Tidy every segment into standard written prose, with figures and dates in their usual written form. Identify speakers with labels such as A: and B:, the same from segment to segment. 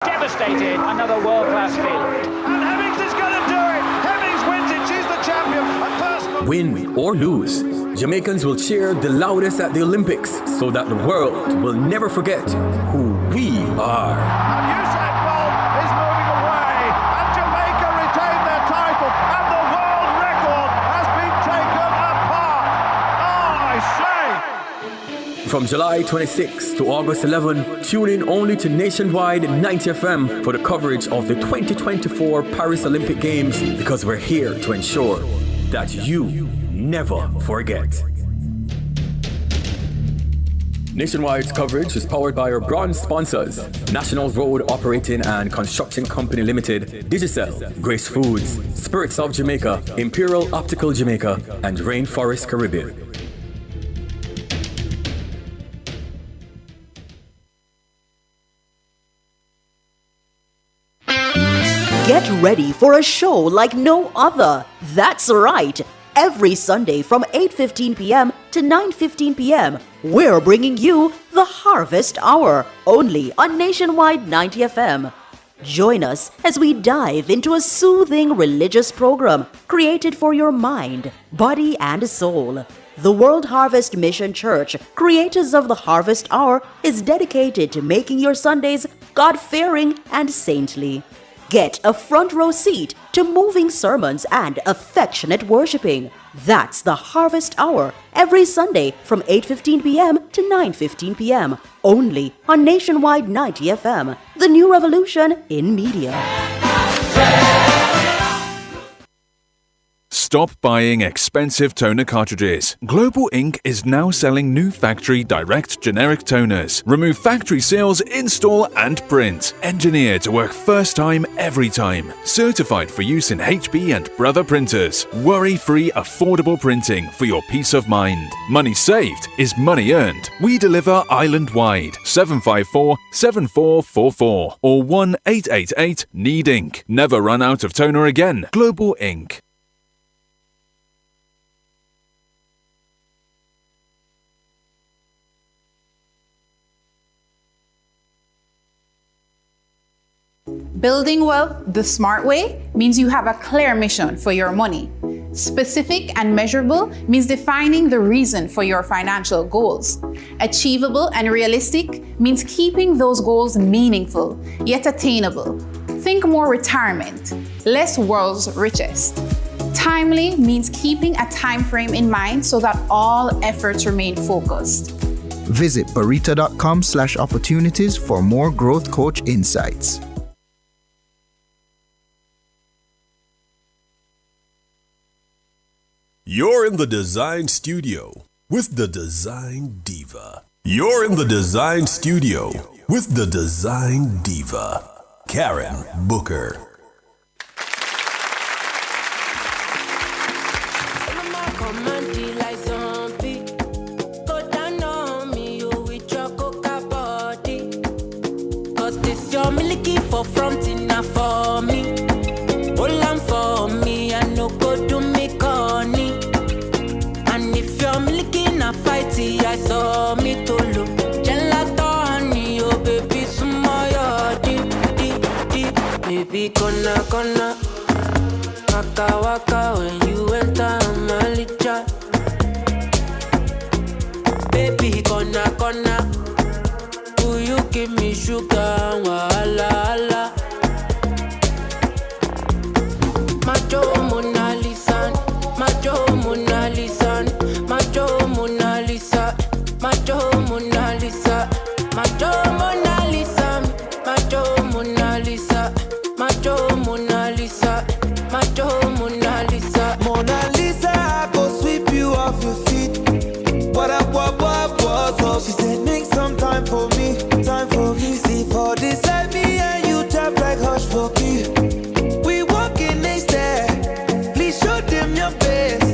A: Devastated, another world-class feeling.
B: And Hemmings is going to do it. Hemmings wins it. She's the champion. A personal...
C: Win or lose, Jamaicans will cheer the loudest at the Olympics so that the world will never forget who we are.
B: And Usain Bolt is moving away. And Jamaica retained their title. And the world record has been taken apart. Oh, I say.
C: From July 26 to August 11, tune in only to Nationwide 90 FM for the coverage of the 2024 Paris Olympic Games, because we're here to ensure that you never forget. Nationwide's coverage is powered by our bronze sponsors: National Road Operating and Construction Company Limited, Digicel, Grace Foods, Spirits of Jamaica, Imperial Optical Jamaica, and Rainforest Caribbean.
D: Get ready for a show like no other. That's right. Every Sunday from 8:15 p.m. to 9:15 p.m., we're bringing you the Harvest Hour, only on Nationwide 90 FM. Join us as we dive into a soothing religious program created for your mind, body, and soul. The World Harvest Mission Church, creators of the Harvest Hour, is dedicated to making your Sundays God-fearing and saintly. Get a front row seat to moving sermons and affectionate worshiping. That's the Harvest Hour, every Sunday from 8:15 p.m. to 9:15 p.m. only on Nationwide 90 FM, the new revolution in media.
E: Stop buying expensive toner cartridges. Global Ink is now selling new factory direct generic toners. Remove factory seals, install and print. Engineered to work first time, every time. Certified for use in HB and Brother printers. Worry-free, affordable printing for your peace of mind. Money saved is money earned. We deliver island-wide. 754-7444 or 1-888-NEED-INK. Never run out of toner again. Global Ink.
F: Building wealth the smart way means you have a clear mission for your money. Specific and measurable means defining the reason for your financial goals. Achievable and realistic means keeping those goals meaningful, yet attainable. Think more retirement, less world's richest. Timely means keeping a time frame in mind so that all efforts remain focused.
G: Visit barita.com/opportunities for more growth coach insights.
H: You're in the Dezign Studio with the Design Diva. You're in the Dezign Studio with the Design Diva, Karen Booker.
I: For fronting now for me, hold on for me, I no go do me corny. And if you're milking a fighty, I saw me to look. Gelatoni, oh baby, sumoyo, deep. Baby, gonna, waka when you enter my licha. Baby, gonna. You give me sugar, wala. Macho Mona Lisa, Macho Mona Lisa, Macho Mona Lisa, Macho Mona Lisa, Macho Mona Lisa, Macho Mona Lisa, Macho Mona Lisa, Macho Mona Lisa.
J: Mona Lisa, I go sweep you off your feet. What up, so she said make some time for me. See for this like me and you tap like hush for me. We walking next there. Please show them your best.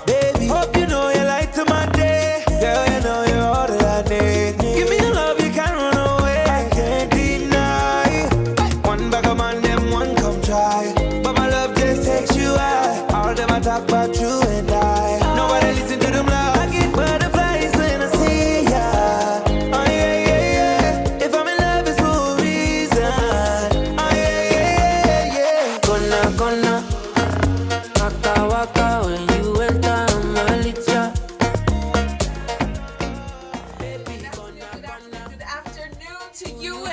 J: Baby, hope you know you light to my day. Girl, you know you're all that I need. Give me the love you can't run away. I can't deny. One back of my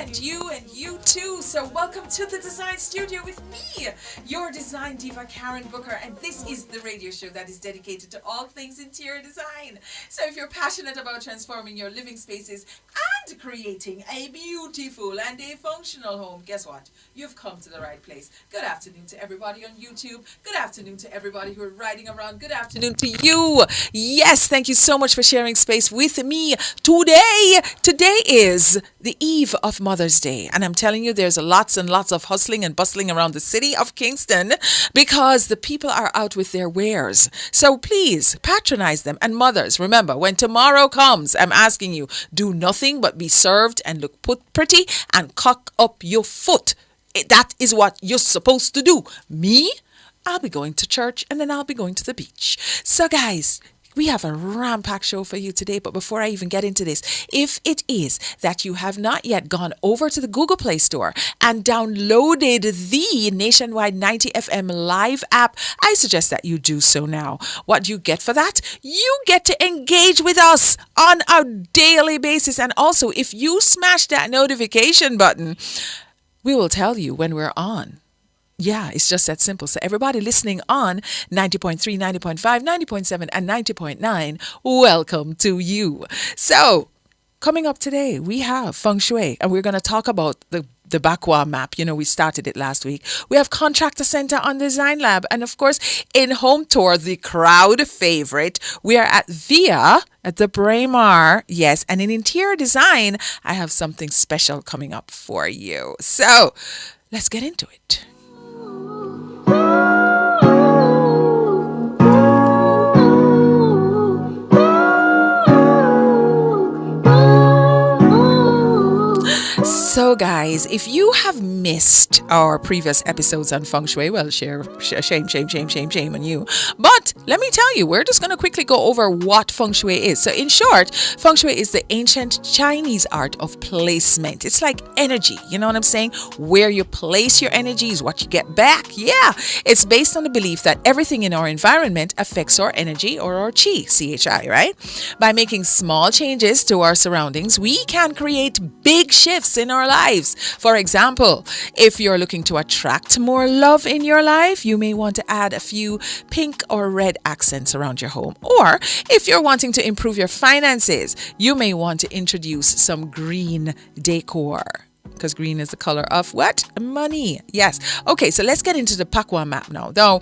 K: and you too. So welcome to the Design Studio with me, your design diva Karen Booker, and this is the radio show that is dedicated to all things interior design. So if you're passionate about transforming your living spaces and creating a beautiful and a functional home, guess what? You've come to the right place. Good afternoon to everybody on YouTube. Good afternoon to everybody who are riding around. Good afternoon to you. Yes, thank you so much for sharing space with me today. Today is the eve of Mother's Day, and I'm telling you, there's lots and lots of hustling and bustling around the city of Kingston because the people are out with their wares. So please patronize them. And mothers, remember, when tomorrow comes, I'm asking you, do nothing but be served and look pretty and cock up your foot. That is what you're supposed to do. Me, I'll be going to church and then I'll be going to the beach. So guys, we have a ram-packed show for you today, but before I even get into this, if it is that you have not yet gone over to the Google Play Store and downloaded the Nationwide 90 FM live app, I suggest that you do so now. What do you get for that? You get to engage with us on a daily basis. And also, if you smash that notification button, we will tell you when we're on. Yeah, it's just that simple. So everybody listening on 90.3, 90.5, 90.7, and 90.9, welcome to you. So coming up today, we have Feng Shui, and we're going to talk about the Bakwa map. You know, we started it last week. We have Contractor Center on Design Lab. And of course, in Home Tour, the crowd favorite, we are at VIA at the Braemar. Yes, and in Interior Design, I have something special coming up for you. So let's get into it. So guys, if you have missed our previous episodes on Feng Shui, well, shame on you. But let me tell you, we're just going to quickly go over what Feng Shui is. So in short, Feng Shui is the ancient Chinese art of placement. It's like energy, you know what I'm saying? Where you place your energy is what you get back. Yeah, it's based on the belief that everything in our environment affects our energy or our chi, CHI, right? By making small changes to our surroundings, we can create big shifts in our lives. For example, if you're looking to attract more love in your life, you may want to add a few pink or red accents around your home. Or if you're wanting to improve your finances, you may want to introduce some green decor. Because green is the color of what? Money. Yes. Okay, so let's get into the Pakwa map now. Though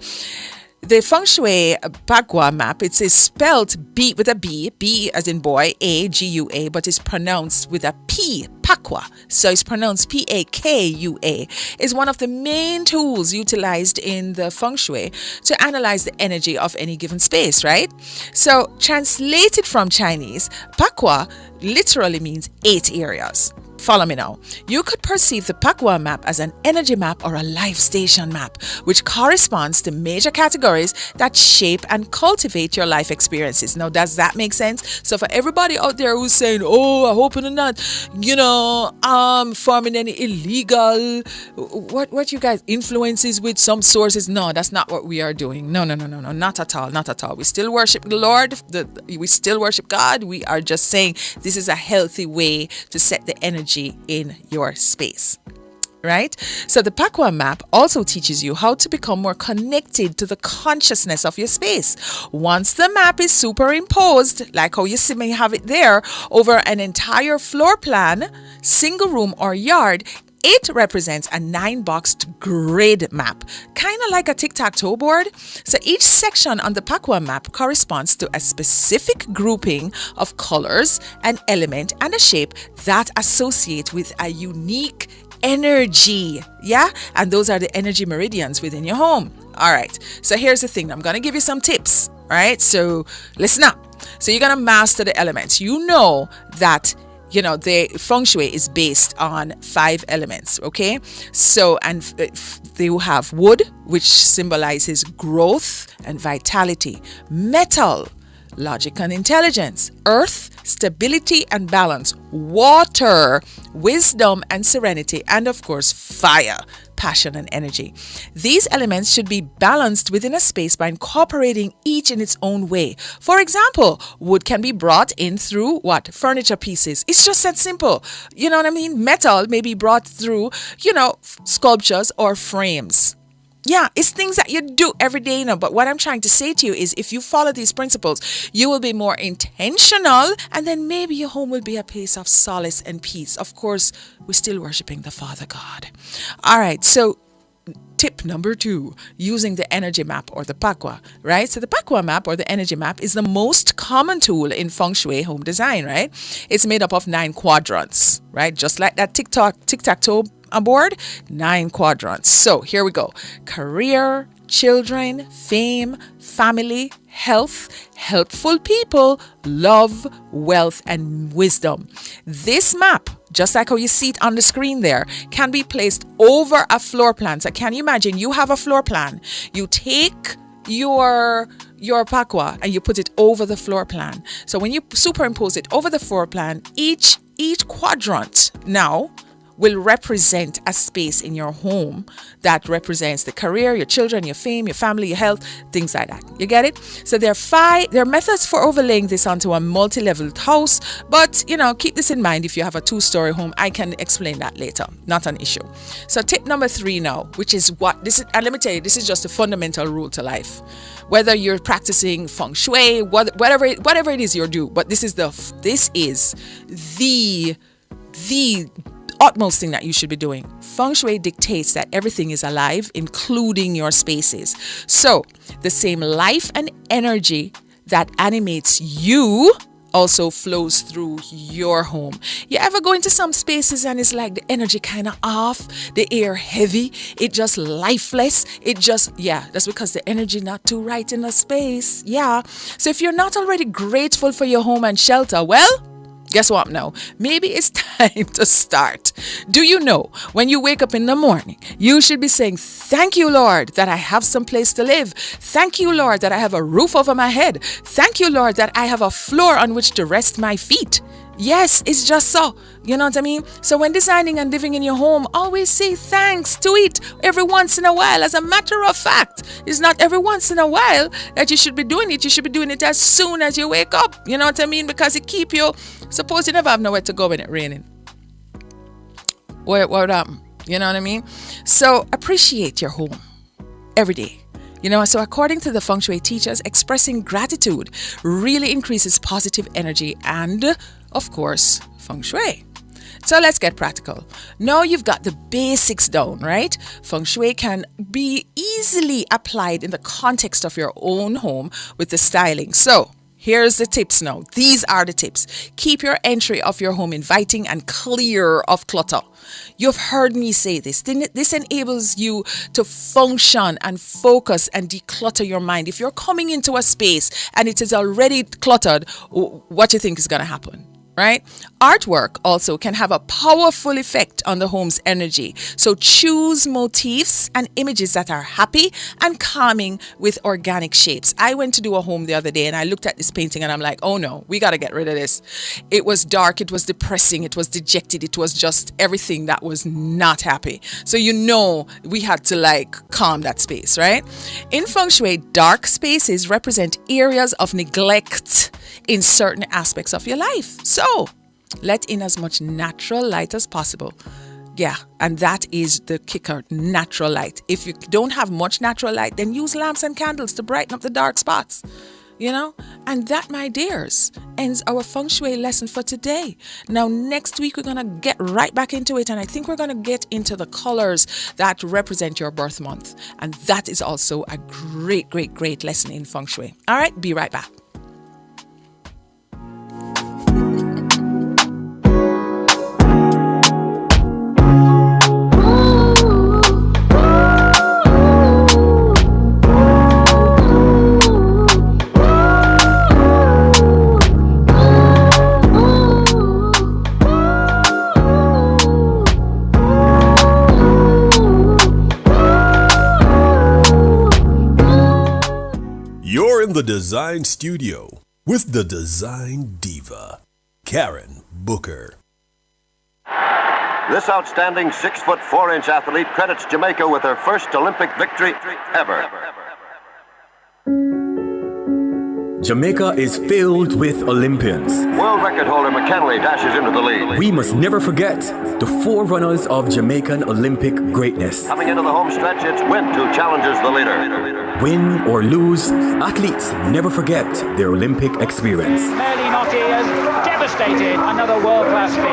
K: the Feng Shui Bagua map, it is spelled B with a B as in boy, A-G-U-A, but it's pronounced with a P, Pakwa. So it's pronounced P-A-K-U-A. Is one of the main tools utilized in the Feng Shui to analyze the energy of any given space, right? So translated from Chinese, Pakwa literally means 8 areas. Follow me now. You could perceive the Pakwa map as an energy map or a life station map, which corresponds to major categories that shape and cultivate your life experiences. Now, does that make sense? So for everybody out there who's saying, oh, I hope I'm not, forming any illegal, what you guys, influences with some sources. No, that's not what we are doing. No, not at all, not at all. We still worship the Lord. We still worship God. We are just saying this is a healthy way to set the energy in your space, right? So the Pakwa map also teaches you how to become more connected to the consciousness of your space. Once the map is superimposed, like how you see me have it there, over an entire floor plan, single room or yard, it represents a 9-boxed grid map, kind of like a tic-tac-toe board. So each section on the Pakwa map corresponds to a specific grouping of colors, an element, and a shape that associate with a unique energy. Yeah, and those are the energy meridians within your home. All right, so here's the thing. I'm going to give you some tips. All right, so listen up. So you're going to master the elements. You know that the Feng Shui is based on 5 elements, okay? So, and they have wood, which symbolizes growth and vitality. Metal,
L: logic and intelligence. Earth, stability and balance. Water, wisdom and serenity. And of course, fire, passion and energy. These elements should be balanced within a space by incorporating each in its own way. For example, wood can be brought in through what? Furniture pieces. It's just that simple. You know what I mean? Metal may be brought through, sculptures or frames. Yeah, it's things that you do every day, but what I'm trying to say to you is if you follow these principles, you will be more intentional, and then maybe your home will be a place of solace and peace. Of course, we're still worshiping the Father God. All right, so tip number 2, using the energy map or the Pakwa, right? So the Pakwa map or the energy map is the most common tool in Feng Shui home design, right? It's made up of 9 quadrants, right? Just like that tic-tac-toe board, 9 quadrants. So here we go. Career, children, fame, family, health, helpful people, love, wealth, and wisdom. This map, just like how you see it on the screen there, can be placed over a floor plan. So can you imagine you have a floor plan? You take your Pakwa and you put it over the floor plan. So when you superimpose it over the floor plan, each quadrant now will represent a space in your home that represents the career, your children, your fame, your family, your health, things like that. You get it? So there are methods for overlaying this onto a multi-leveled house, but keep this in mind if you have a 2-story home. I can explain that later. Not an issue. So tip number 3 now, which is and let me tell you, this is just a fundamental rule to life. Whether you're practicing Feng Shui, whatever it is you do, but this is the utmost thing that you should be doing. Feng Shui dictates that everything is alive, including your spaces. So the same life and energy that animates you also flows through your home. You ever go into some spaces and it's like the energy kind of off, the air heavy, it just lifeless, that's because the energy not too right in the space. Yeah. So if you're not already grateful for your home and shelter, well, guess what now? Maybe it's time to start. Do you know when you wake up in the morning, you should be saying, thank you, Lord, that I have some place to live. Thank you, Lord, that I have a roof over my head. Thank you, Lord, that I have a floor on which to rest my feet. Yes, it's just so. You know what I mean? So when designing and living in your home, always say thanks to it every once in a while. As a matter of fact, it's not every once in a while that you should be doing it. You should be doing it as soon as you wake up. You know what I mean? Because it keep you, suppose you never have nowhere to go when it's raining. What would happen? You know what I mean? So appreciate your home every day. So according to the Feng Shui teachers, expressing gratitude really increases positive energy and, of course, Feng Shui. So let's get practical. Now you've got the basics down, right? Feng Shui can be easily applied in the context of your own home with the styling. So here's the tips now. These are the tips. Keep your entry of your home inviting and clear of clutter. You've heard me say this. This enables you to function and focus and declutter your mind. If you're coming into a space and it is already cluttered, what do you think is going to happen? Right? Artwork also can have a powerful effect on the home's energy. So choose motifs and images that are happy and calming with organic shapes. I went to do a home the other day and I looked at this painting and I'm like, oh no, we got to get rid of this. It was dark, it was depressing, it was dejected, it was just everything that was not happy. So we had to calm that space, right? In Feng Shui, dark spaces represent areas of neglect in certain aspects of your life. So let in as much natural light as possible. Yeah, and that is the kicker, natural light. If you don't have much natural light, then use lamps and candles to brighten up the dark spots. And that, my dears, ends our Feng Shui lesson for today. Now, next week, we're going to get right back into it. And I think we're going to get into the colors that represent your birth month. And that is also a great, great, great lesson in Feng Shui. All right, be right back.
H: You're in the Dezign Studio with the Design Diva, Karen Booker.
M: This outstanding 6'4" athlete credits Jamaica with her first Olympic victory ever.
C: Jamaica is filled with Olympians.
M: World record holder McKinley dashes into the lead.
C: We must never forget the forerunners of Jamaican Olympic greatness.
M: Coming into the home stretch, it's Wint who challenges the leader.
C: Win or lose, athletes never forget their Olympic experience.
A: Merely Notti has devastated another world-class field.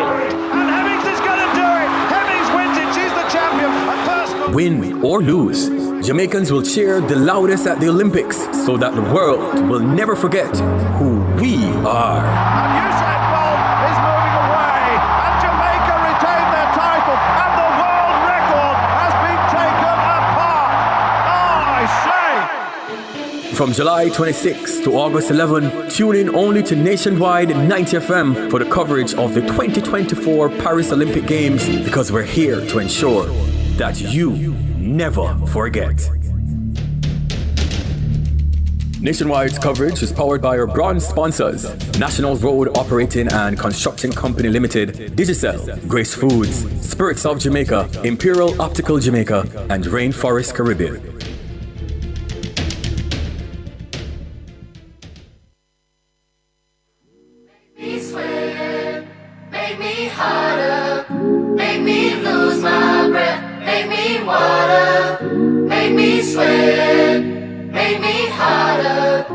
B: And Hemmings is going to do it. Hemmings wins it. She's the champion. A personal...
C: Win or lose, Jamaicans will cheer the loudest at the Olympics so that the world will never forget who we are.
B: And Usain Bolt is moving away. And Jamaica retain their title. And the world record has been taken apart. Oh, I say.
C: From July 26 to August 11, tune in only to Nationwide 90 FM for the coverage of the 2024 Paris Olympic Games, because we're here to ensure that you never forget. Nationwide's coverage is powered by our bronze sponsors: National Road Operating and Construction Company Limited, Digicel, Grace Foods, Spirits of Jamaica, Imperial Optical Jamaica, and Rainforest Caribbean.
N: Make me sweat, make me harder, make me lose my breath, make me water, make me sweat, make me harder.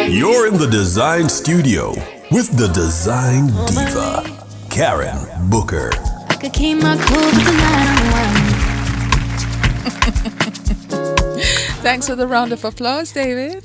H: You're in the Design Studio with the Design Diva, Karen Booker.
N: I could keep my cool with the night on.
L: Thanks for the round of applause, David.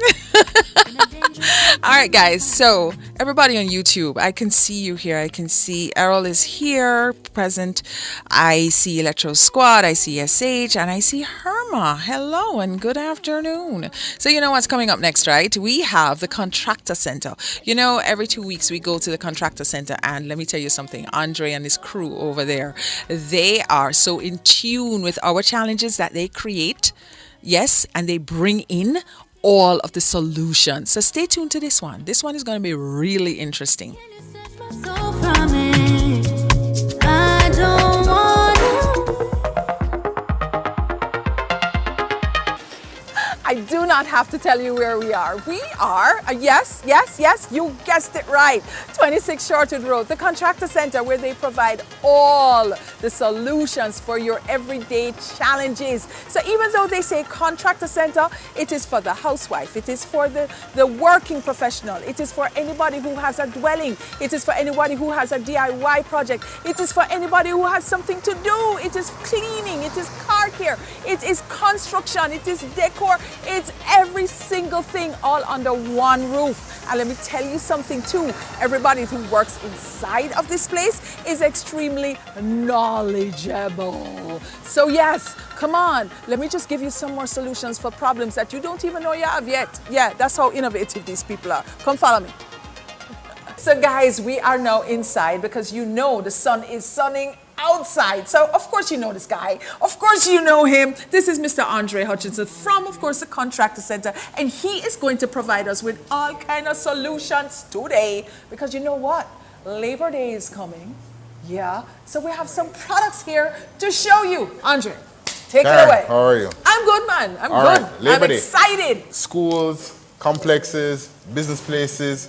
L: All right, guys. So everybody on YouTube, I can see you here. I can see Errol is here, present. I see Electro Squad. I see SH, and I see Herma. Hello and good afternoon. So you know what's coming up next, right? We have the Contractor Center. You know, every 2 weeks we go to the Contractor Center, and let me tell you something. Andre and his crew over there, they are so in tune with our challenges that they create. Yes, and they bring in all of the solutions. So stay tuned to this one. This one is going to be really interesting.
N: I don't want
L: I do not have to tell you where we are. We are, yes, you guessed it right. 26 Shortwood Road, the Contractor Center, where they provide all the solutions for your everyday challenges. So even though they say Contractor Center, it is for the housewife, it is for the working professional, it is for anybody who has a dwelling, it is for anybody who has a DIY project, it is for anybody who has something to do, it is cleaning, it is car care, it is construction, it is decor, it's every single thing all under one roof. And let me tell you something too, everybody who works inside of this place is extremely knowledgeable. So yes, come on, let me just give you some more solutions for problems that you don't even know you have yet. Yeah, that's how innovative these people are. Come follow me. So guys, we are now inside because you know the sun is sunning outside. So of course you know this guy. Of course you know him. This is Mr. Andre Hutchinson from, of course, the Contractor Center. And he is going to provide us with all kind of solutions today. Because you know what? Labor Day is coming. Yeah. So we have some products here to show you. Andre, take it away.
O: How are you?
L: I'm good, man. I'm
O: all
L: good.
O: Right. Labor
L: I'm
O: Day.
L: excited.
O: Schools, complexes, business places,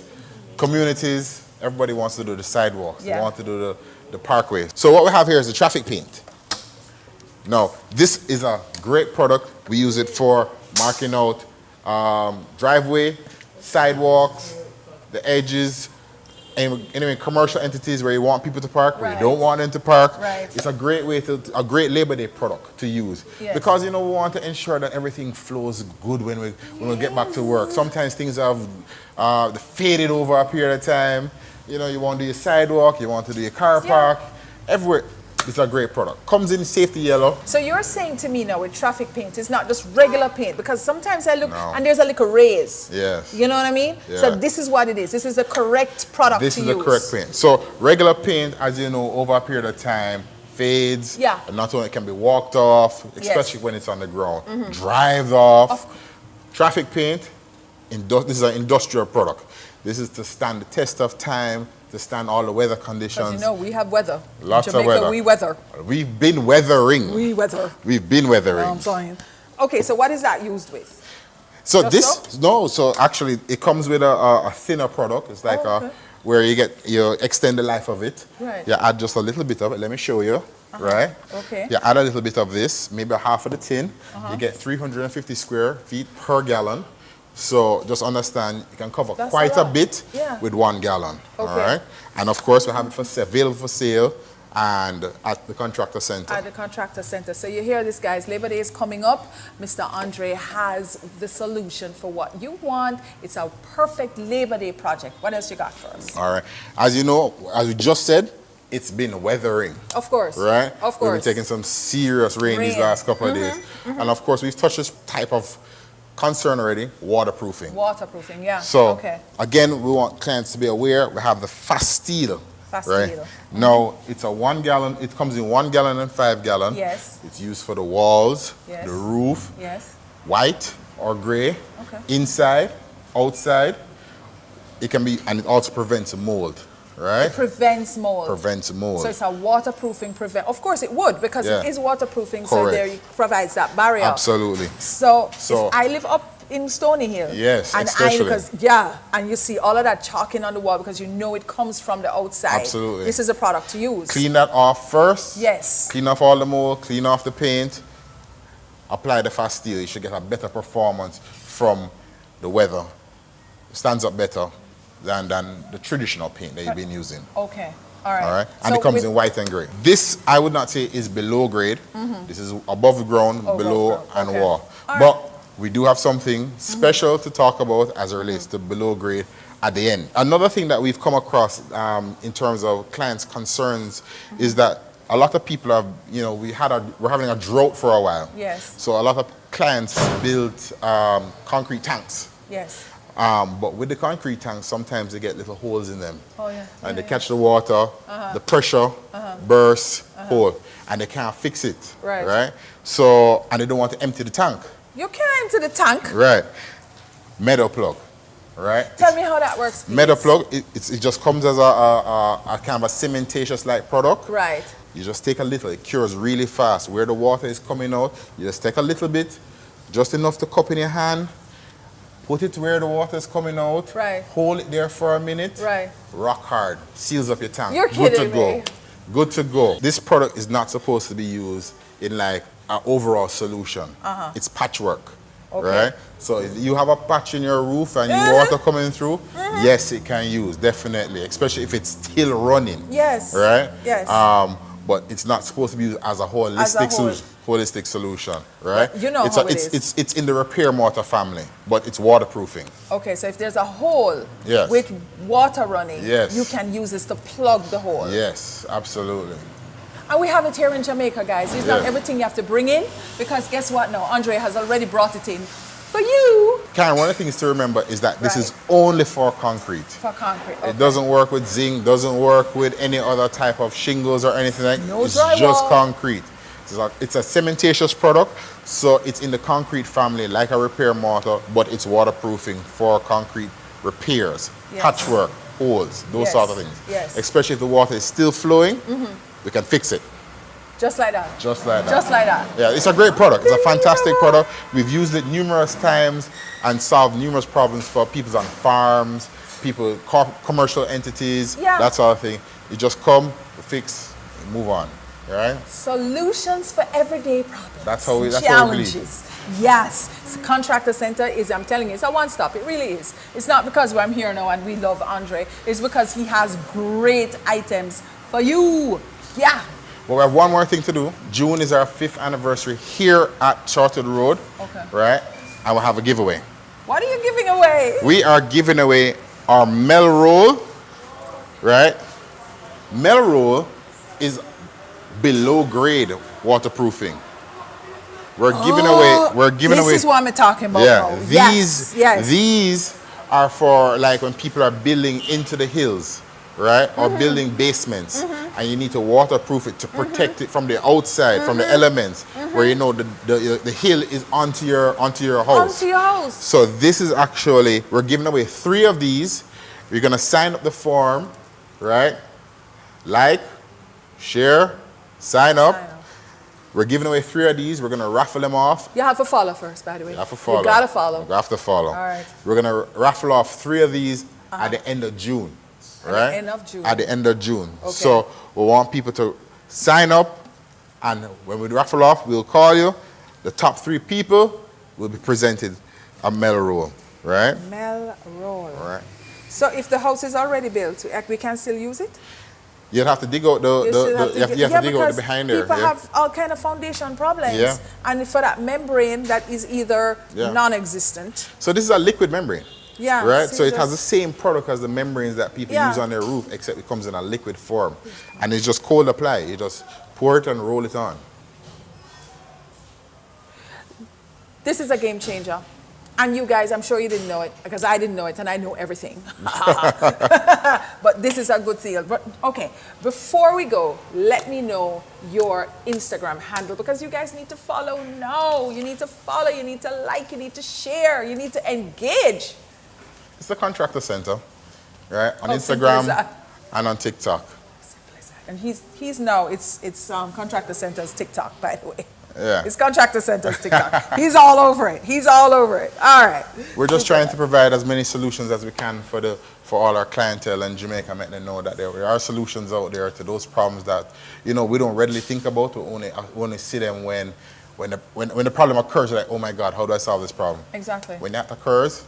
O: communities, everybody wants to do the sidewalks.
L: Yeah.
O: They want to do the parkway. So what we have here is the traffic paint. Now, this is a great product. We use it for marking out driveway, sidewalks, the edges, anyway, commercial entities where you want people to park, where you don't want them to park.
L: Right.
O: It's a great way a great Labor Day product to use.
L: Yes.
O: Because, you know, we want to ensure that everything flows good when we get back to work. Sometimes things have faded over a period of time. You know, you want to do your sidewalk, you want to do your car park, everywhere. It's a great product. Comes in safety yellow.
L: So you're saying to me now with traffic paint, it's not just regular paint, because sometimes I look and there's a little raise.
O: Yes.
L: You know what I mean?
O: Yeah.
L: So this is what it is. This is the correct product to use.
O: This is the correct paint. So regular paint, as you know, over a period of time, fades.
L: Yeah.
O: And not only can be walked off, especially when it's on the ground, drives off. Traffic paint, this is an industrial product. This is to stand the test of time, to stand all the weather conditions.
L: Because we have weather.
O: Lots
L: in Jamaica,
O: of weather.
L: We weather.
O: We've been weathering.
L: We weather.
O: We've been weathering.
L: I'm saying. Okay, so what is that used with?
O: So
L: Just
O: so actually it comes with a thinner product. It's like where you extend the life of it.
L: Right.
O: You add just a little bit of it. Let me show you. Right?
L: Okay.
O: You add a little bit of this, maybe a half of the tin. You get 350 square feet per gallon. So just understand you can cover quite a bit with 1 gallon. All right. And of course we have it available for sale and at the contractor center.
L: At the contractor center. So you hear this, guys. Labor Day is coming up. Mr. Andre has the solution for what you want. It's a perfect Labor Day project. What else you got for us?
O: All right. As you know, as we just said, it's been weathering.
L: Of course.
O: Right?
L: Of course.
O: We've been taking some serious rain these last couple of days. And of course, we've touched this type of concern already, waterproofing.
L: Waterproofing, yeah.
O: So, again, we want clients to be aware. We have the Fast Steel. Right? Now, it's a 1 gallon. It comes in 1 gallon and 5 gallon.
L: Yes.
O: It's used for the walls,
L: yes.
O: the roof,
L: yes.
O: white or gray, inside, outside. It can be, and it also prevents mold. Right?
L: It prevents mold.
O: Prevents mold.
L: So it's a waterproofing Of course it would, because it is waterproofing,
O: Correct.
L: so there it provides that barrier.
O: Absolutely.
L: So if I live up in Stony Hill.
O: Yes,
L: and
O: especially.
L: And you see all of that chalking on the wall because you know it comes from the outside.
O: Absolutely.
L: This is a product to use.
O: Clean that off first.
L: Yes.
O: Clean off all the mold, clean off the paint. Apply the Fast Steel. You should get a better performance from the weather. It stands up better than the traditional paint that you've been using.
L: Okay. All right.
O: All right. And it comes in white and gray. This, I would not say, is below grade. This is above the ground, below and wall. But we do have something special to talk about as it relates to below grade at the end. Another thing that we've come across in terms of clients' concerns is that a lot of people have, we're having a drought for a while.
L: Yes.
O: So a lot of clients built concrete tanks.
L: Yes.
O: But with the concrete tanks, sometimes they get little holes in them.
L: Oh, yeah.
O: And they catch the water, the pressure bursts, hole, and they can't fix it. Right? So, and they don't want to empty the tank.
L: You can't empty the tank.
O: Right. Meadow plug. Right?
L: Tell me how that works, please.
O: Meadow plug, it just comes as a kind of a cementatious-like product.
L: Right.
O: You just take a little, it cures really fast. Where the water is coming out, you just take a little bit, just enough to cup in your hand, put it where the water is coming out, hold it there for a minute, rock hard, seals up your tank.
L: You're kidding me.
O: Good to go. This product is not supposed to be used in like an overall solution. It's patchwork, right? So if you have a patch in your roof and you water coming through, yes, it can use, definitely, especially if it's still running.
L: Yes.
O: Right?
L: Yes.
O: But it's not supposed to be used as a holistic solution, right?
L: But you know how it is.
O: It's in the repair mortar family, but it's waterproofing.
L: Okay, so if there's a hole
O: Yes.
L: with water running,
O: Yes.
L: you can use this to plug the hole.
O: Yes, absolutely.
L: And we have it here in Jamaica, guys. It's not everything you have to bring in, because guess what now? Andre has already brought it in for you.
O: Karen, one of the things to remember is that this is only for concrete.
L: For concrete, okay.
O: It doesn't work with zinc, doesn't work with any other type of shingles or anything like that.
L: No
O: it's
L: drywall.
O: just concrete. It's a cementatious product, so it's in the concrete family like a repair mortar, but it's waterproofing for concrete repairs, patchwork, holes, those sort of things.
L: Yes.
O: Especially if the water is still flowing, we can fix it.
L: Just like that.
O: Just like that.
L: Just like that.
O: Yeah, it's a great product. It's a fantastic product. We've used it numerous times and solved numerous problems for people on farms, people, commercial entities, that sort of thing. You just come, fix, and move on. Right?
L: Solutions for everyday problems.
O: That's how we
L: challenges. Yes. The Contractor Center is, I'm telling you, it's a one-stop. It really is. It's not because I'm here now and we love Andre. It's because he has great items for you. Yeah.
O: Well, we have one more thing to do. June is our 5th anniversary here at Chartered Road.
L: Okay.
O: Right? And we'll have a giveaway.
L: What are you giving away?
O: We are giving away our Melroll. Right? Melroll is below grade waterproofing. We're giving away.
L: This is what I'm talking about.
O: Yeah.
L: Now.
O: These are for like when people are building into the hills, right? Or building basements, and you need to waterproof it to protect it from the outside, from the elements, where you know the hill is onto your house.
L: Onto your house.
O: So this is actually, we're giving away 3 of these, You're going to sign up the form, right? Like, share, sign up. We're giving away 3 of these. We're going to raffle them off.
P: You have to follow first, by the way.
O: You have to follow.
P: You got to follow.
O: You have to follow.
P: All right.
O: We're going to raffle off 3 of these at the end of June. Right?
P: At the end of June.
O: At the end of June.
P: Okay.
O: So we want people to sign up, and when we raffle off, we'll call you. The top 3 people will be presented a Mel roll, right?
P: Mel roll.
O: Right.
P: So if the house is already built, we can still use it?
O: You'd have to dig out you have to dig out the behind there.
P: People have all kind of foundation problems.
O: Yeah.
P: And for that membrane that is either non-existent.
O: So this is a liquid membrane.
P: Yeah.
O: Right? So it has the same product as the membranes that people
P: Yeah.
O: use on their roof, except it comes in a liquid form. And it's just cold apply. You just pour it and roll it on.
P: This is a game changer. And you guys, I'm sure you didn't know it, because I didn't know it, and I know everything. But this is a good deal. But okay, before we go, let me know your Instagram handle, because you guys need to follow now. You need to follow, you need to like, you need to share, you need to engage.
O: It's the Contractor Center, right? On
P: How
O: Instagram
P: simple is that?
O: and on TikTok.
P: And he's now, it's Contractor Center's TikTok, by the way.
O: Yeah.
P: It's Contractor Center's TikTok. He's all over it. He's all over it. All right.
O: We're just trying to provide as many solutions as we can for all our clientele in Jamaica, make them know that there are solutions out there to those problems that, we don't readily think about. We only see them when the problem occurs. You're like, oh my God, how do I solve this problem?
P: Exactly.
O: When that occurs,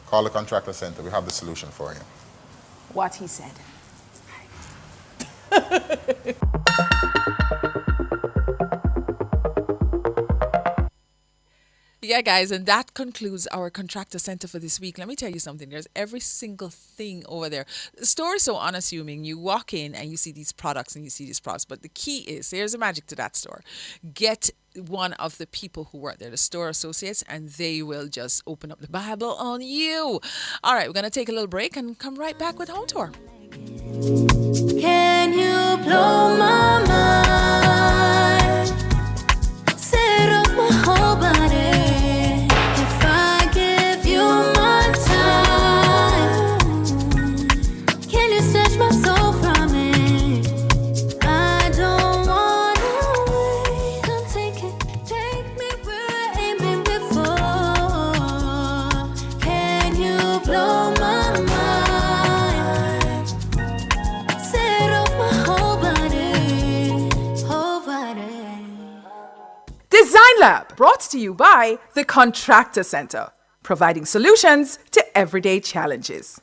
O: call the Contractor Center. We have the solution for you.
P: What he said.
L: Yeah, guys, and that concludes our Contractor Center for this week. Let me tell you something. There's every single thing over there. The store is so unassuming. You walk in and you see these products and you see these products. But the key is, there's a magic to that store. Get one of the people who work there, the store associates, and they will just open up the Bible on you. All right, we're going to take a little break and come right back with Home Tour.
N: Can you blow my mind? Set off my whole body. If I give you my time, can you snatch my soul from it? I don't wanna wait. Come take me where I ain't been before. Can you blow my mind? Set off my whole body, whole body.
P: Design Lab, brought to you by the Contractor Center, providing solutions to everyday challenges.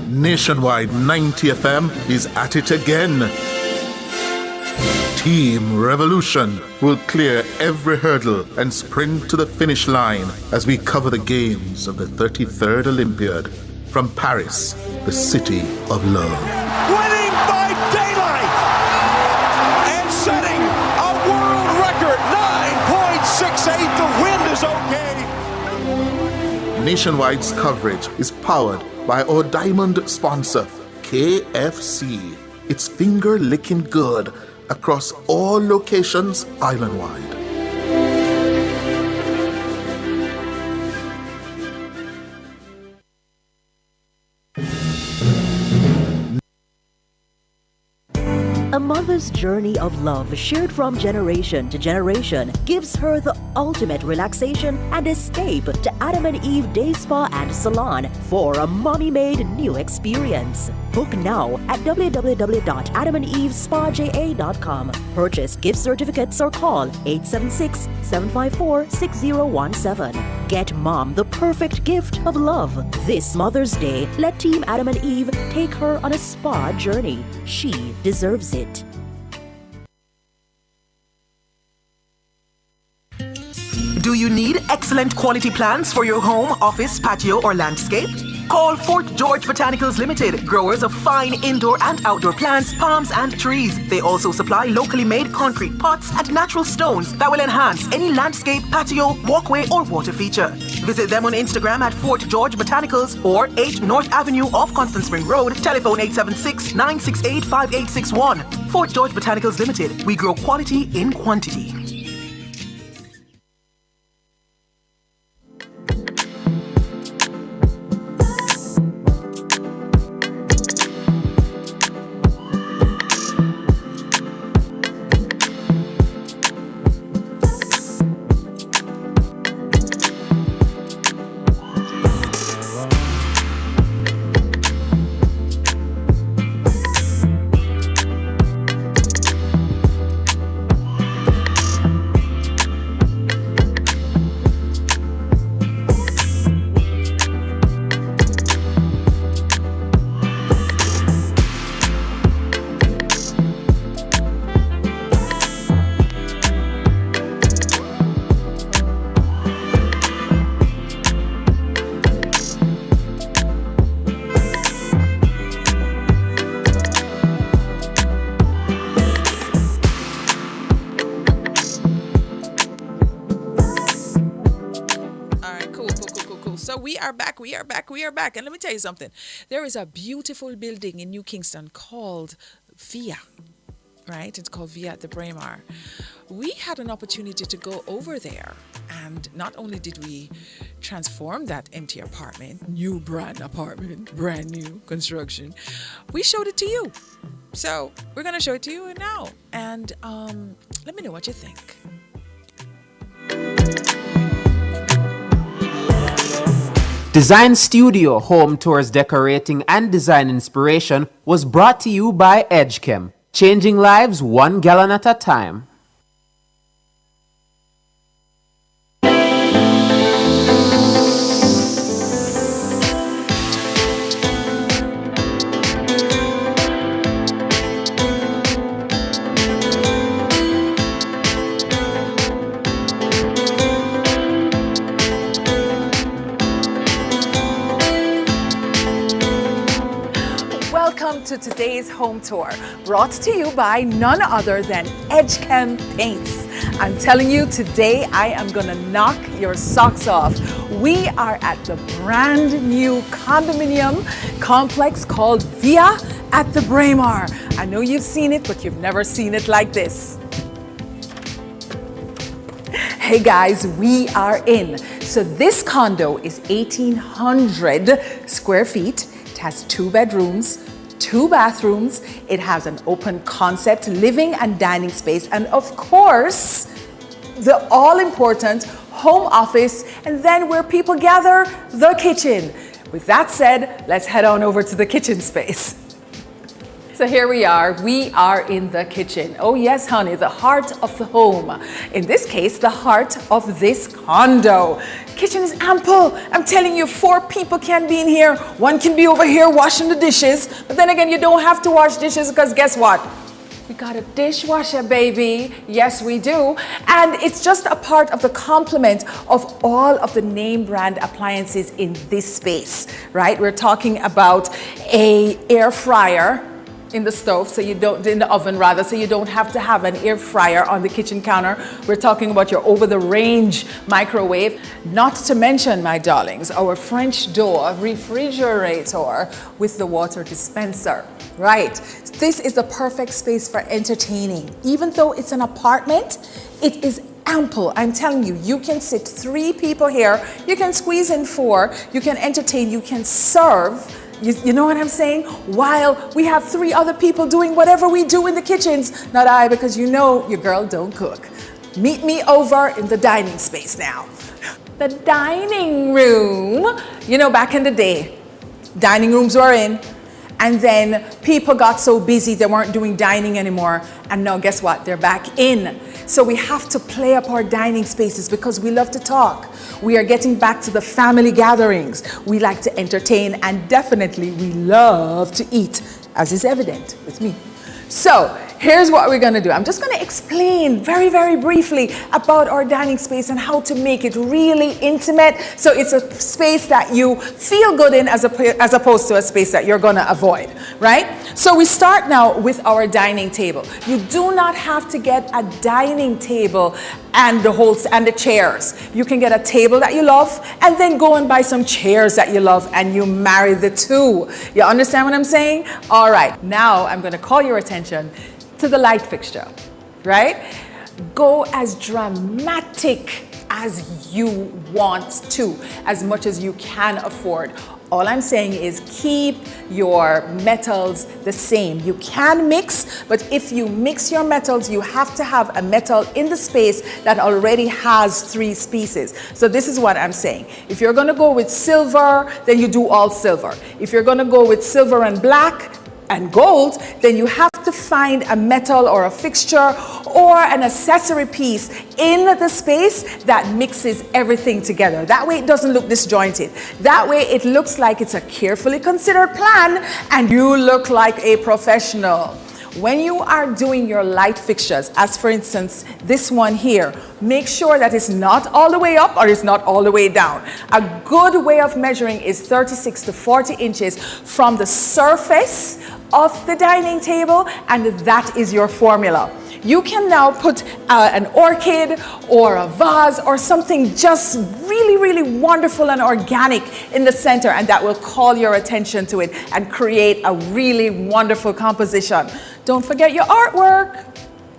Q: Nationwide 90 FM is at it again. Team Revolution will clear every hurdle and sprint to the finish line as we cover the games of the 33rd Olympiad from Paris, the city of love.
B: Winning by daylight and setting a world record, 9.68. The wind is okay.
Q: Nationwide's coverage is powered by our diamond sponsor, KFC. It's finger-licking good across all locations island-wide.
D: A mother's journey of love shared from generation to generation gives her the ultimate relaxation and escape to Adam and Eve Day Spa and Salon for a mommy-made new experience. Book now at www.adamandevespaja.com. Purchase gift certificates or call 876-754-6017. Get mom the perfect gift of love. This Mother's Day, let Team Adam and Eve take her on a spa journey. She deserves it.
R: Do you need excellent quality plants for your home, office, patio, or landscape? Call Fort George Botanicals Limited, growers of fine indoor and outdoor plants, palms, and trees. They also supply locally made concrete pots and natural stones that will enhance any landscape, patio, walkway, or water feature. Visit them on Instagram at Fort George Botanicals or 8 North Avenue off Constant Spring Road, telephone 876-968-5861. Fort George Botanicals Limited, we grow quality in quantity.
L: we are back. And let me tell you something. There is a beautiful building in New Kingston called Via, right? It's called Via at the Braemar. We had an opportunity to go over there, and not only did we transform that empty apartment, new brand apartment, brand new construction, we showed it to you. So we're going to show it to you now, and let me know what you think.
S: Dezign Studio Home Tours Decorating and Design Inspiration was brought to you by EdgeChem, changing lives 1 gallon at a time.
P: Welcome to today's home tour, brought to you by none other than EdgeChem Paints. I'm telling you, today I am gonna knock your socks off. We are at the brand new condominium complex called Via at the Braemar. I know you've seen it, but you've never seen it like this. Hey guys, we are in. So this condo is 1,800 square feet. It has 2 bedrooms, 2 bathrooms. It has an open concept living and dining space, and of course, the all-important home office, and then where people gather, the kitchen. With that said, let's head on over to the kitchen space. So here we are in the kitchen. Oh yes, honey, the heart of the home. In this case, the heart of this condo. Kitchen is ample. I'm telling you, 4 people can be in here. 1 can be over here washing the dishes. But then again, you don't have to wash dishes because guess what? We got a dishwasher, baby. Yes, we do. And it's just a part of the complement of all of the name brand appliances in this space, right? We're talking about a air fryer in the stove, so you don't, in the oven rather, so you don't have to have an air fryer on the kitchen counter. We're talking about your over-the-range microwave. Not to mention, my darlings, our French door refrigerator with the water dispenser. Right, this is the perfect space for entertaining. Even though it's an apartment, it is ample. I'm telling you, you can sit 3 people here, you can squeeze in 4, you can entertain, you can serve. You know what I'm saying? While we have 3 other people doing whatever we do in the kitchens. Not I, because you know your girl don't cook. Meet me over in the dining space now. The dining room. You know, back in the day, dining rooms were in, and then people got so busy they weren't doing dining anymore. And now guess what? They're back in. So we have to play up our dining spaces because we love to talk. We are getting back to the family gatherings. We like to entertain, and definitely we love to eat, as is evident with me. So here's what we're gonna do. I'm just gonna explain very, very briefly about our dining space and how to make it really intimate. So it's a space that you feel good in as opposed to a space that you're gonna avoid, right? So we start now with our dining table. You do not have to get a dining table and the chairs. You can get a table that you love and then go and buy some chairs that you love, and you marry the 2. You understand what I'm saying? All right, now I'm gonna call your attention to the light fixture, right? Go as dramatic as you want to, as much as you can afford. All I'm saying is keep your metals the same. You can mix, but if you mix your metals, you have to have a metal in the space that already has 3 species. So this is what I'm saying. If you're gonna go with silver, then you do all silver. If you're gonna go with silver and black and gold, then you have to find a metal or a fixture or an accessory piece in the space that mixes everything together. That way it doesn't look disjointed. That way it looks like it's a carefully considered plan and you look like a professional. When you are doing your light fixtures, as for instance, this one here, make sure that it's not all the way up or it's not all the way down. A good way of measuring is 36 to 40 inches from the surface of the dining table, and that is your formula. You can now put an orchid or a vase or something just really, really wonderful and organic in the center, and that will call your attention to it and create a really wonderful composition. Don't forget your artwork.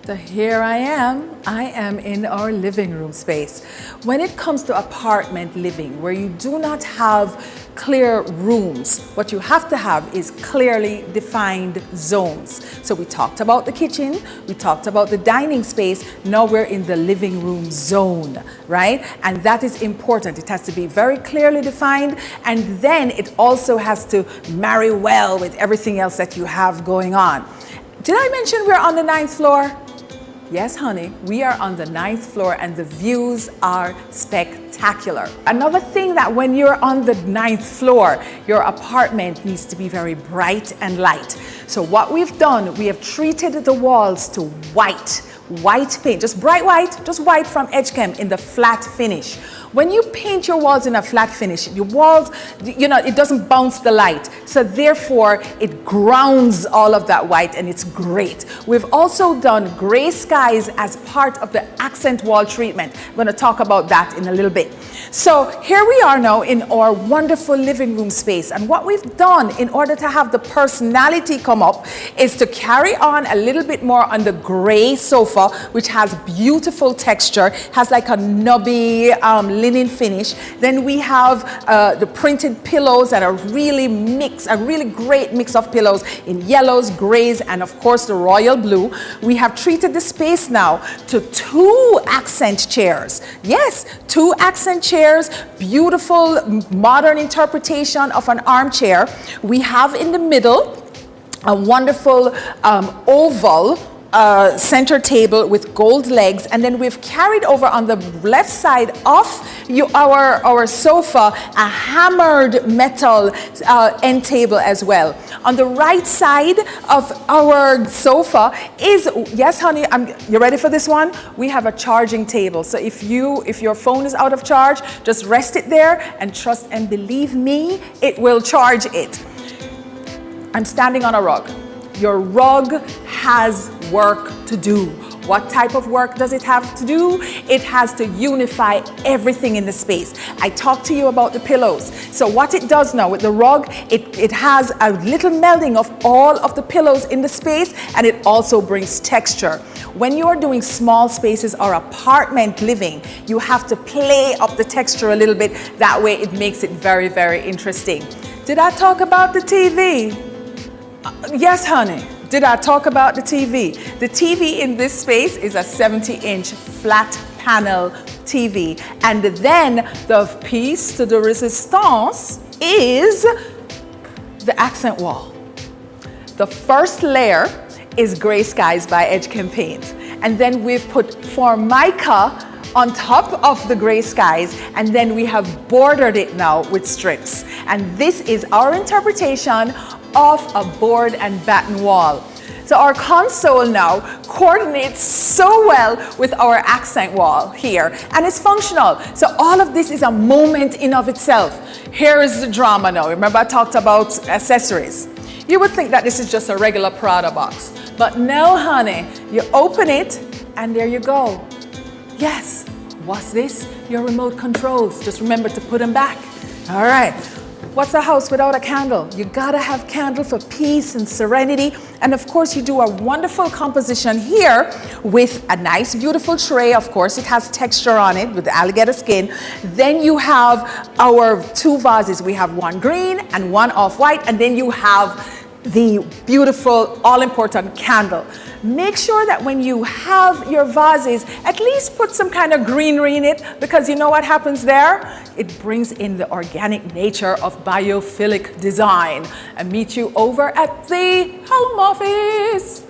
P: So here I am in our living room space. When it comes to apartment living, where you do not have clear rooms, what you have to have is clearly defined zones. So we talked about the kitchen, we talked about the dining space, now we're in the living room zone, right? And that is important. It has to be very clearly defined, and then it also has to marry well with everything else that you have going on. Did I mention we're on the 9th floor? Yes, honey, we are on the 9th floor and the views are spectacular. Another thing that when you're on the 9th floor, your apartment needs to be very bright and light. So what we've done, we have treated the walls to white paint, just bright white, just white from Edgechem in the flat finish. When you paint your walls in a flat finish, your walls, it doesn't bounce the light. So therefore, it grounds all of that white and it's great. We've also done gray skies as part of the accent wall treatment. I'm going to talk about that in a little bit. So here we are now in our wonderful living room space. And what we've done in order to have the personality come up is to carry on a little bit more on the gray sofa, which has beautiful texture, has like a nubby linen finish. Then we have the printed pillows that are really a really great mix of pillows in yellows, grays, and of course the royal blue. We have treated the space now to 2 accent chairs. Yes, 2 accent chairs, beautiful modern interpretation of an armchair. We have in the middle a wonderful oval center table with gold legs, and then we've carried over on the left side of our sofa a hammered metal end table as well. On the right side of our sofa is, yes honey, you ready for this one? We have a charging table. So if your phone is out of charge, just rest it there and trust and believe me, it will charge it. I'm standing on a rug. Your rug has work to do. What type of work does it have to do? It has to unify everything in the space. I talked to you about the pillows. So what it does now with the rug, it has a little melding of all of the pillows in the space, and it also brings texture. When you're doing small spaces or apartment living, you have to play up the texture a little bit. That way it makes it very, very interesting. Did I talk about the TV? Yes, honey. Did I talk about the TV? The TV in this space is a 70-inch flat panel TV. And then the piece to the resistance is the accent wall. The first layer is Gray Skies by Edgechem Paint. And then we've put Formica on top of the Gray Skies, and then we have bordered it now with strips. And this is our interpretation of a board and batten wall. So our console now coordinates so well with our accent wall here, and it's functional. So all of this is a moment in of itself. Here is the drama now. Remember I talked about accessories. You would think that this is just a regular Prada box, but no honey, you open it and there you go. Yes, what's this? Your remote controls. Just remember to put them back. All right. What's a house without a candle? You gotta have candle for peace and serenity. And of course you do a wonderful composition here with a nice beautiful tray. Of course it has texture on it with the alligator skin. Then you have our 2 vases. We have one green and one off-white, and then you have the beautiful all-important candle. Make sure that when you have your vases, at least put some kind of greenery in it, because you know what happens there? It brings in the organic nature of biophilic design. And meet you over at the home office.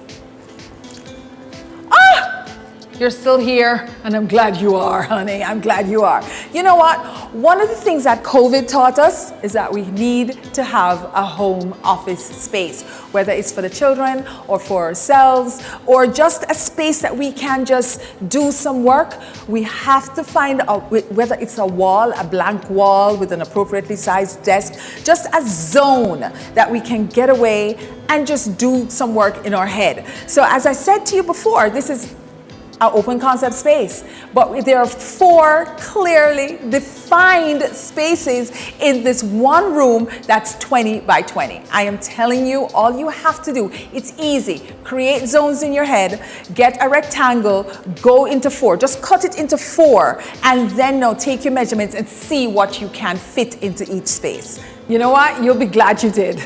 P: You're still here, and I'm glad you are, honey. I'm glad you are. You know what? One of the things that COVID taught us is that we need to have a home office space, whether it's for the children or for ourselves, or just a space that we can just do some work. We have to find out whether it's a wall, a blank wall with an appropriately sized desk, just a zone that we can get away and just do some work in our head. So as I said to you before, this is an open concept space, but there are 4 clearly defined spaces in this one room that's 20 by 20. I am telling you, all you have to do, it's easy. Create zones in your head, get a rectangle, go into 4, just cut it into 4, and then now take your measurements and see what you can fit into each space. You know what? You'll be glad you did.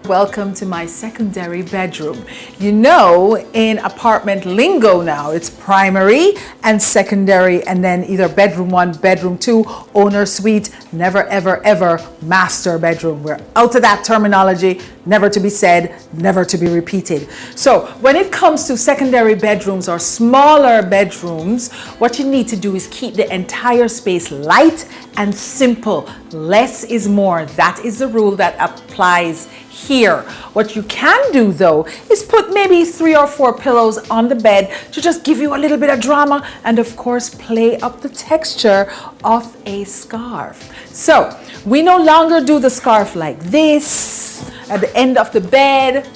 P: Welcome to my secondary bedroom. You know, in apartment lingo now, it's primary and secondary, and then either bedroom 1, bedroom 2, owner suite, never, ever, ever master bedroom. We're out of that terminology, never to be said, never to be repeated. So when it comes to secondary bedrooms or smaller bedrooms, what you need to do is keep the entire space light and simple. Less is more. That is the rule that applies here. What you can do though is put maybe 3 or 4 pillows on the bed to just give you a little bit of drama, and of course play up the texture of a scarf. So we no longer do the scarf like this at the end of the bed,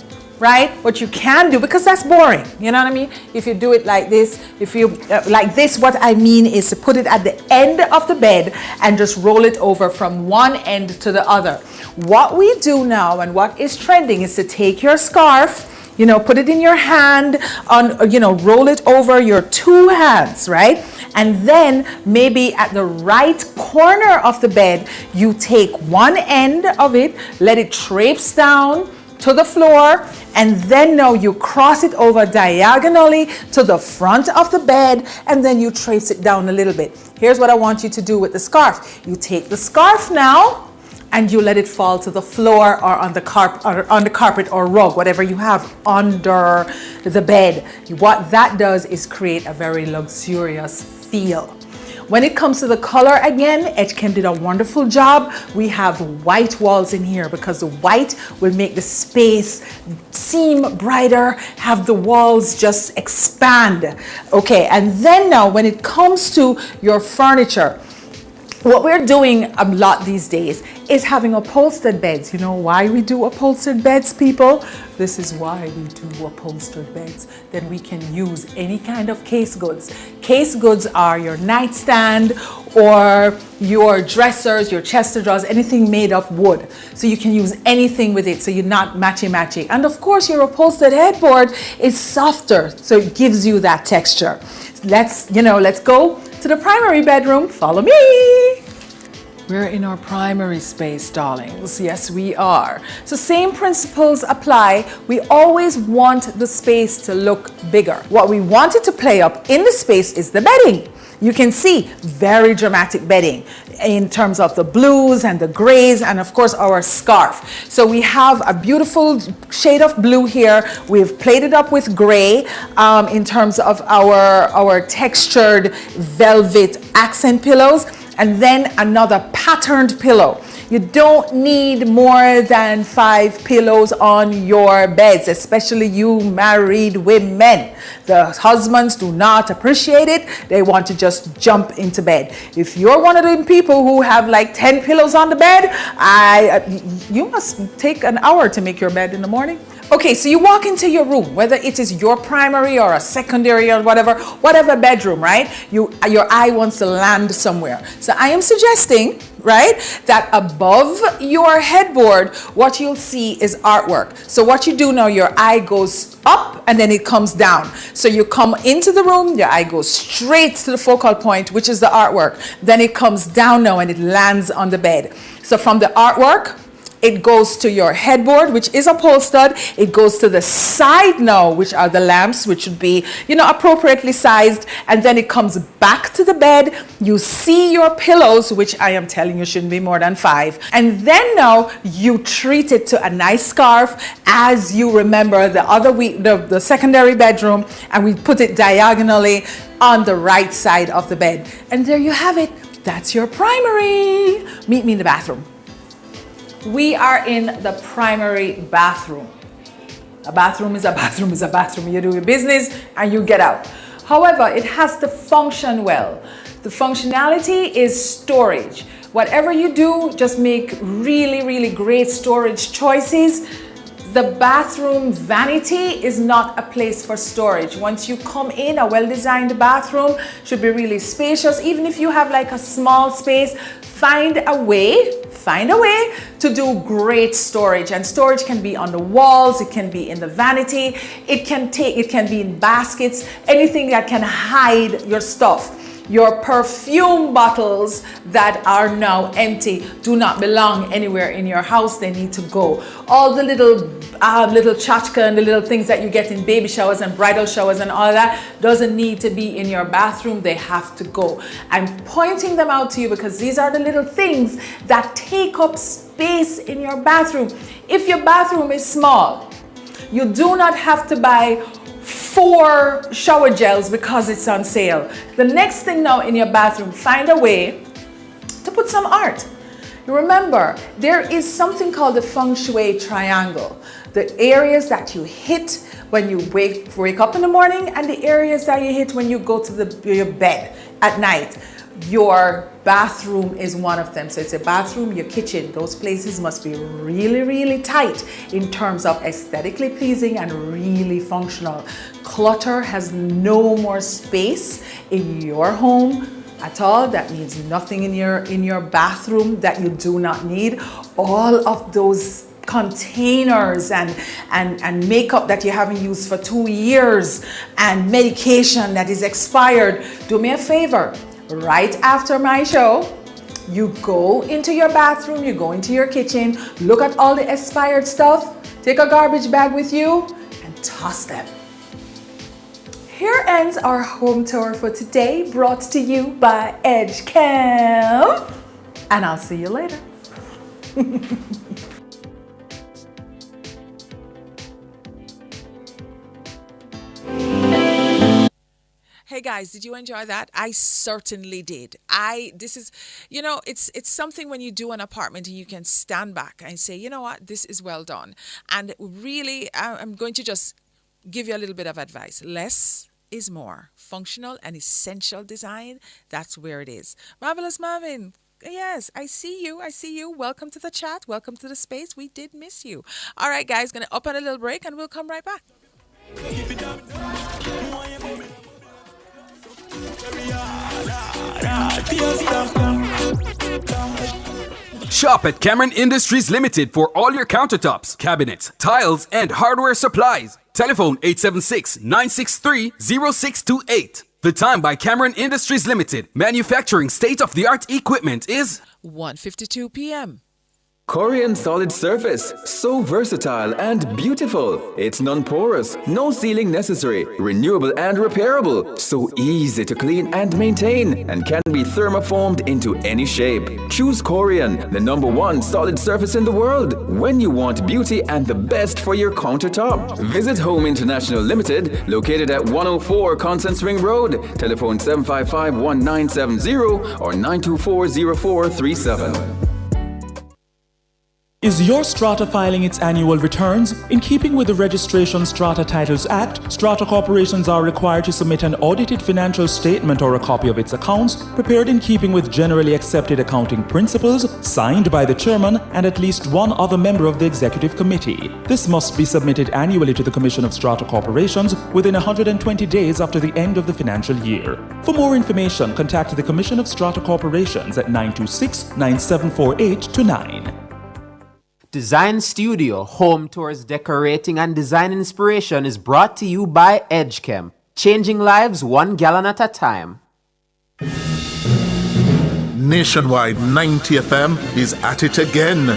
P: right? What you can do, because that's boring, you know what I mean? If you do it like this, if you like this, what I mean is to put it at the end of the bed and just roll it over from one end to the other. What we do now and what is trending is to take your scarf, you know, put it in your hand, on, you know, roll it over your 2 hands, right? And then maybe at the right corner of the bed, you take one end of it, let it traipse down to the floor, and then now you cross it over diagonally to the front of the bed, and then you trace it down a little bit. Here's what I want you to do with the scarf. You take the scarf now and you let it fall to the floor or on the carpet or rug, whatever you have under the bed. What that does is create a very luxurious feel. When it comes to the color, again, Edgechem did a wonderful job. We have white walls in here because the white will make the space seem brighter, have the walls just expand. Okay, and then now when it comes to your furniture, what we're doing a lot these days is having upholstered beds. You know why we do upholstered beds, people? This is why we do upholstered beds. Then we can use any kind of case goods. Case goods are your nightstand or your dressers, your chest of drawers, anything made of wood. So you can use anything with it, so you're not matchy-matchy. And of course, your upholstered headboard is softer, so it gives you that texture. Let's go to the primary bedroom. Follow me. We're in our primary space, darlings. Yes, we are. So same principles apply. We always want the space to look bigger. What we wanted to play up in the space is the bedding. You can see very dramatic bedding in terms of the blues and the grays, and of course our scarf. So we have a beautiful shade of blue here. We've played it up with gray in terms of our textured velvet accent pillows, and then another patterned pillow. You don't need more than 5 pillows on your beds, especially you married women. The husbands do not appreciate it. They want to just jump into bed. If you're one of them people who have like 10 pillows on the bed, you must take an hour to make your bed in the morning. Okay, so you walk into your room, whether it is your primary or a secondary or whatever bedroom, right? Your eye wants to land somewhere. So I am suggesting, right, that above your headboard, what you'll see is artwork. So what you do now, your eye goes up and then it comes down. So you come into the room, your eye goes straight to the focal point, which is the artwork. Then it comes down now and it lands on the bed. So from the artwork, It goes to your headboard, which is upholstered. It goes to the side now, which are the lamps, which should be, appropriately sized. And then it comes back to the bed. You see your pillows, which I am telling you shouldn't be more than 5. And then now you treat it to a nice scarf as you remember the secondary bedroom, and we put it diagonally on the right side of the bed. And there you have it. That's your primary. Meet me in the bathroom. We are in the primary bathroom. A bathroom is a bathroom is a bathroom. You do your business and you get out. However, it has to function well. The functionality is storage. Whatever you do, just make really, really great storage choices. The bathroom vanity is not a place for storage. Once you come in, a well-designed bathroom should be really spacious. Even if you have like a small space, find a way to do great storage. And storage can be on the walls, it can be in the vanity, it can be in baskets, anything that can hide your stuff. Your perfume bottles that are now empty do not belong anywhere in your house. They need to go. All the little tchotchke and the little things that you get in baby showers and bridal showers and all that doesn't need to be in your bathroom. They have to go. I'm pointing them out to you because these are the little things that take up space in your bathroom. If your bathroom is small, you do not have to buy 4 shower gels because it's on sale. The next thing now in your bathroom, find a way to put some art. Remember, there is something called the feng shui triangle. The areas that you hit when you wake up in the morning and the areas that you hit when you go to your bed at night. Your bathroom is one of them. So it's a bathroom, your kitchen, those places must be really, really tight in terms of aesthetically pleasing and really functional. Clutter has no more space in your home at all. That means nothing in your bathroom that you do not need. All of those containers and makeup that you haven't used for 2 years and medication that is expired. Do me a favor. Right after my show, you go into your bathroom, you go into your kitchen, look at all the expired stuff, take a garbage bag with you, and toss them. Here ends our home tour for today, brought to you by EdgeCam. And I'll see you later.
L: Hey guys, did you enjoy that? I certainly did. This is, it's something when you do an apartment and you can stand back and say, you know what, this is well done. And really, I'm going to just give you a little bit of advice. Less is more. Functional and essential design, that's where it is. Marvelous Marvin. Yes, I see you. Welcome to the chat. Welcome to the space. We did miss you. All right, guys, going to up on a little break and we'll come right back.
C: Shop at Cameron Industries Limited for all your countertops, cabinets, tiles, and hardware supplies. Telephone 876-963-0628. The time by Cameron Industries Limited, manufacturing state-of-the-art equipment, is
L: 1:52 p.m.
T: Corian solid surface, so versatile and beautiful. It's non-porous, no sealing necessary, renewable and repairable, so easy to clean and maintain, and can be thermoformed into any shape. Choose Corian, the #1 solid surface in the world, when you want beauty and the best for your countertop. Visit Home International Limited, located at 104 Constance Ring Road. Telephone 755-1970 or 924-0437.
U: Is your Strata filing its annual returns? In keeping with the Registration Strata Titles Act, Strata corporations are required to submit an audited financial statement or a copy of its accounts, prepared in keeping with generally accepted accounting principles, signed by the chairman and at least one other member of the executive committee. This must be submitted annually to the Commission of Strata Corporations within 120 days after the end of the financial year. For more information, contact the Commission of Strata Corporations at 926-9748-9.
S: Dezign Studio, home tours, decorating, and design inspiration is brought to you by EdgeChem, changing lives 1 gallon at a time.
Q: Nationwide 90 FM is at it again.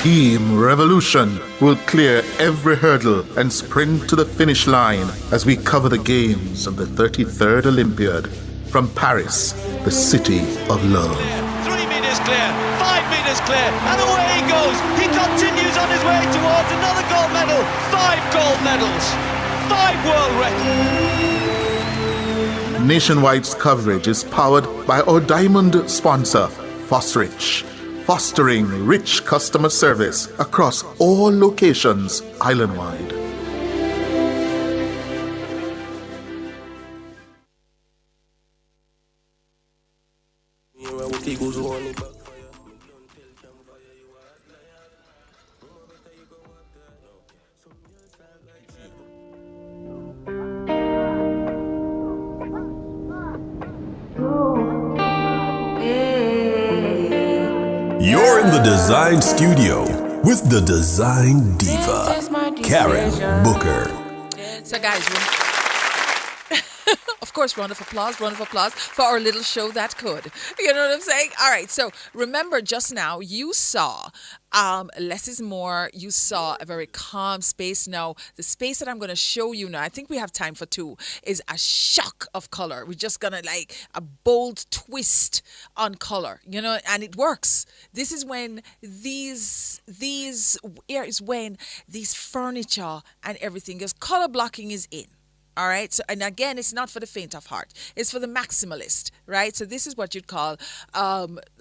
Q: Team Revolution will clear every hurdle and sprint to the finish line as we cover the games of the 33rd Olympiad from Paris, the city of love.
B: 3 meters clear, 5 meters clear, and away he goes. He continues on his way towards another gold medal. 5 gold medals, 5 world records.
Q: Nationwide's coverage is powered by our diamond sponsor, Fosrich, fostering rich customer service across all locations island-wide.
H: You're in the Dezign Studio with the Design Diva, Karen Booker.
L: So guys, of course, round of applause for our little show that could. You know what I'm saying? All right, so remember just now you saw less is more. You saw a very calm space. Now, the space that I'm going to show you now, I think we have time for 2, is a shock of color. We're just going to like a bold twist on color, you know, and it works. This is when these furniture and everything, because color blocking is in. All right. So, and again, it's not for the faint of heart. It's for the maximalist, right? So this is what you'd call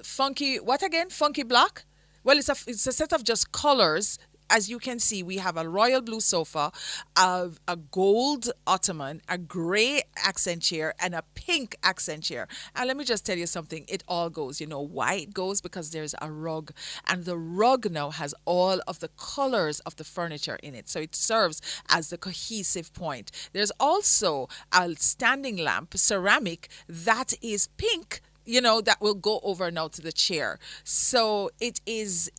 L: funky block? Well, it's a set of just colors. As you can see, we have a royal blue sofa, a gold ottoman, a gray accent chair, and a pink accent chair. And let me just tell you something. It all goes. You know why it goes? Because there's a rug. And the rug now has all of the colors of the furniture in it. So it serves as the cohesive point. There's also a standing lamp, ceramic, that is pink, you know, that will go over now to the chair. So it is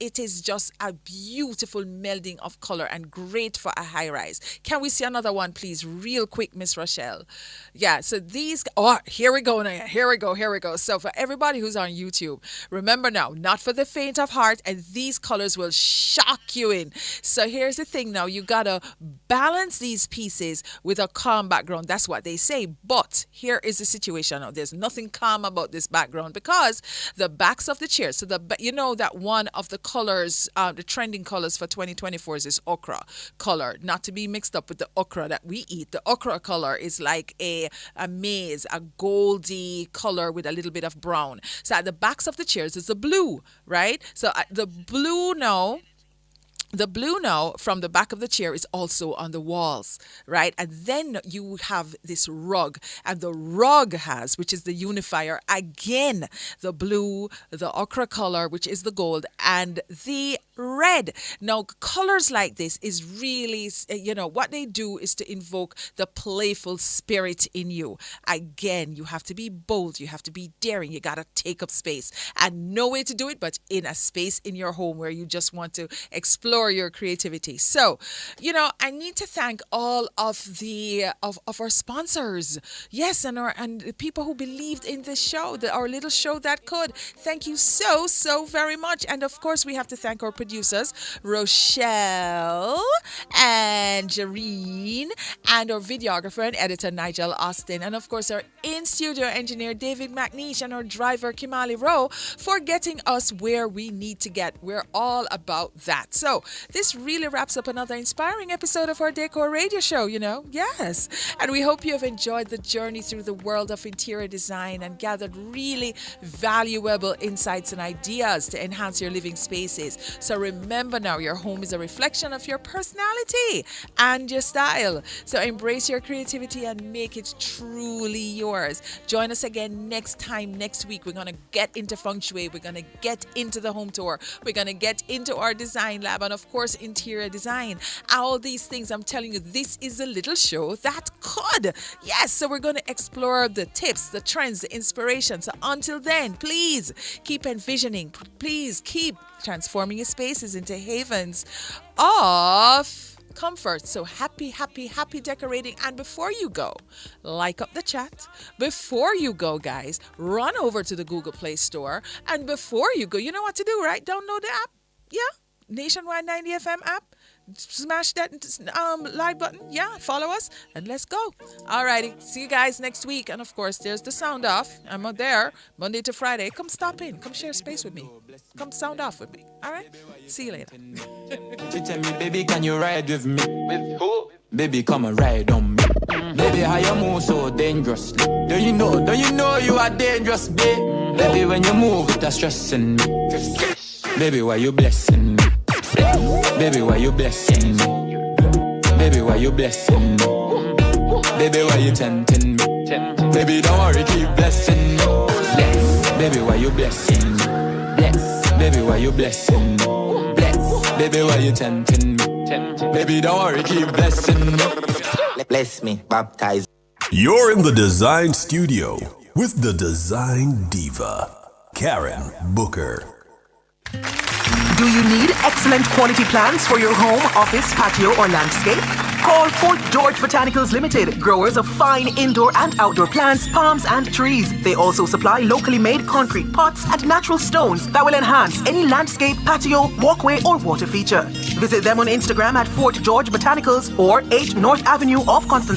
L: just a beautiful melding of color and great for a high rise. Can we see another one, please, real quick, Miss Rochelle? Yeah, so these, here we go now. Here we go. So for everybody who's on YouTube, remember now, not for the faint of heart, and these colors will shock you in. So here's the thing now, you gotta balance these pieces with a calm background. That's what they say. But here is the situation now. There's nothing calm about this background because the backs of the chairs, so you know that one of the colors, the trending colors for 2024 is this ochre color, not to be mixed up with the okra that we eat. The okra color is like a maize, a goldy color with a little bit of brown. So at the backs of the chairs is the blue, right? So the blue now from the back of the chair is also on the walls, right? And then you have this rug, and the rug has, which is the unifier, again, the blue, the ochre color, which is the gold, and the red. Now, colors like this is really, you know, what they do is to invoke the playful spirit in you. Again, you have to be bold, you have to be daring, you got to take up space, and no way to do it but in a space in your home where you just want to explore your creativity. So, you know, I need to thank all of the of our sponsors. Yes, and the people who believed in this show, our little show that could. Thank you so very much. And of course, we have to thank our producers, Rochelle and Jareen, and our videographer and editor, Nigel Austin, and of course, our in-studio engineer, David McNeish, and our driver, Kimali Rowe, for getting us where we need to get. We're all about that. So this really wraps up another inspiring episode of our Decor Radio Show, you know? Yes. And we hope you have enjoyed the journey through the world of interior design and gathered really valuable insights and ideas to enhance your living spaces. So remember now, your home is a reflection of your personality and your style. So embrace your creativity and make it truly yours. Join us again next week. We're going to get into feng shui. We're going to get into the home tour. We're going to get into our design lab, and of course, interior design. All these things, I'm telling you, this is a little show that could. Yes, so we're going to explore the tips, the trends, the inspiration. So until then, please keep envisioning. Please keep transforming your spaces into havens of comfort. So happy decorating. And before you go, like up the chat. Before you go, guys, run over to the Google Play Store. And before you go, you know what to do, right? Download the app. Yeah. Nationwide 90 FM app. Smash that like button. Yeah, follow us and let's go. Alrighty, see you guys next week. And of course, there's the sound off. I'm there Monday to Friday. Come stop in. Come share space with me. Come sound off with me. All right. See you later.
E: She tell me, baby, can you ride with me? With who? Baby, come and ride on me. Baby, how you move so dangerously? Don't you know you are dangerous, babe? Baby, when you move, it's stressing me. Baby, why you blessing me? Baby, why you blessing me? Baby, why you blessing me? Baby, why you tempting me? Baby, don't worry, keep blessing me. Bless. Baby, why you blessing me? Bless. Baby, why you blessing me? Bless. Baby, why you tempting me? Baby, don't worry, keep blessing me.
V: Bless me, baptize.
H: You're in the Dezign Studio with the Design Diva, Karen Booker.
R: Do you need excellent quality plants for your home, office, patio, or landscape? Call Fort George Botanicals Limited, growers of fine indoor and outdoor plants, palms, and trees. They also supply locally made concrete pots and natural stones that will enhance any landscape, patio, walkway, or water feature. Visit them on Instagram at Fort George Botanicals or 8 North Avenue off Constance